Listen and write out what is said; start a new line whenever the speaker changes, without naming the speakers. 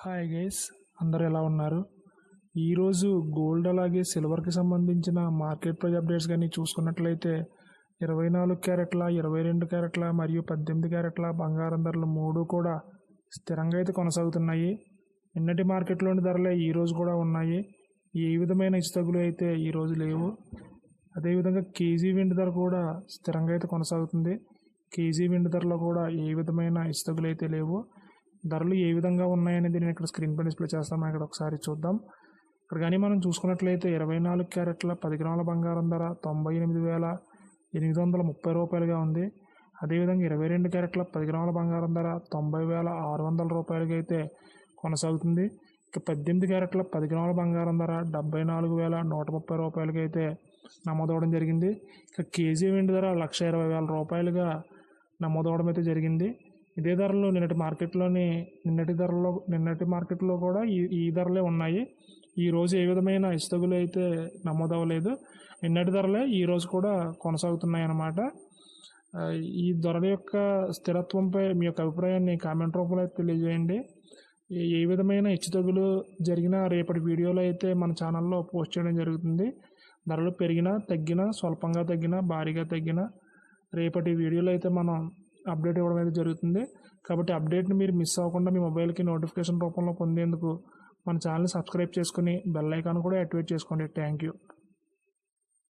Hi guys, అందరు ఎలా ఉన్నారు? ఈరోజు గోల్డ్ అలాగే సిల్వర్కి సంబంధించిన మార్కెట్ ప్రైస్ అప్డేట్స్ కానీ చూసుకున్నట్లయితే 24 క్యారెట్ల 22 క్యారెట్ల మరియు 18 క్యారెట్ల బంగారం ధరలు మూడు కూడా స్థిరంగా అయితే కొనసాగుతున్నాయి. నిన్నటి మార్కెట్లోని ధరలే ఈరోజు కూడా ఉన్నాయి. ఏ విధమైన హెచ్చుతగ్గులు అయితే ఈరోజు లేవు. అదేవిధంగా కేజీ వెండి ధర కూడా స్థిరంగా అయితే కొనసాగుతుంది. కేజీ వెండి ధరలో కూడా ఏ విధమైన హెచ్చుతగ్గులు అయితే లేవు. ధరలు ఏ విధంగా ఉన్నాయనేది నేను ఇక్కడ స్క్రీన్ పై డిస్ప్లే చేస్తాను. ఇక్కడ ఒకసారి చూద్దాం. ఇక్కడ కానీ మనం చూసుకున్నట్లయితే 24 క్యారెట్ల 10 గ్రాముల బంగారం ధర 98,830 రూపాయలుగా ఉంది. అదేవిధంగా 22 క్యారెట్ల 10 గ్రాముల బంగారం ధర 90,600 రూపాయలుగా అయితే కొనసాగుతుంది. ఇక 18 క్యారెట్ల 10 గ్రాముల బంగారం ధర 74,130 రూపాయలుగా అయితే నమోదవడం జరిగింది. ఇక కేజీ వెండి ధర 1,20,000 రూపాయలుగా నమోదవడం అయితే జరిగింది. ఇదే ధరలు నిన్నటి మార్కెట్లో కూడా ఈ ధరలే ఉన్నాయి. ఈరోజు ఏ విధమైన హెచ్చుతగ్గులు అయితే నమోదవ్వలేదు. నిన్నటి ధరలే ఈరోజు కూడా కొనసాగుతున్నాయి అన్నమాట. ఈ ధరల యొక్క స్థిరత్వంపై మీ యొక్క అభిప్రాయాన్ని కామెంట్ రూపంలో అయితే తెలియజేయండి. ఏ విధమైన హెచ్చుతగ్గులు జరిగినా రేపటి వీడియోలో అయితే మన ఛానల్లో పోస్ట్ చేయడం జరుగుతుంది. ధరలు పెరిగినా తగ్గినా, స్వల్పంగా తగ్గినా, భారీగా తగ్గినా రేపటి వీడియోలో అయితే మనం అప్డేట్ ఇవ్వడం అయితే జరుగుతుంది. కాబట్టి అప్డేట్ని మీరు మిస్ అవ్వకుండా మీ మొబైల్కి నోటిఫికేషన్ రూపంలో పొందేందుకు మన ఛానల్ని సబ్స్క్రైబ్ చేసుకుని బెల్ ఐకాన్ కూడా యాక్టివేట్ చేసుకోండి. Thank you.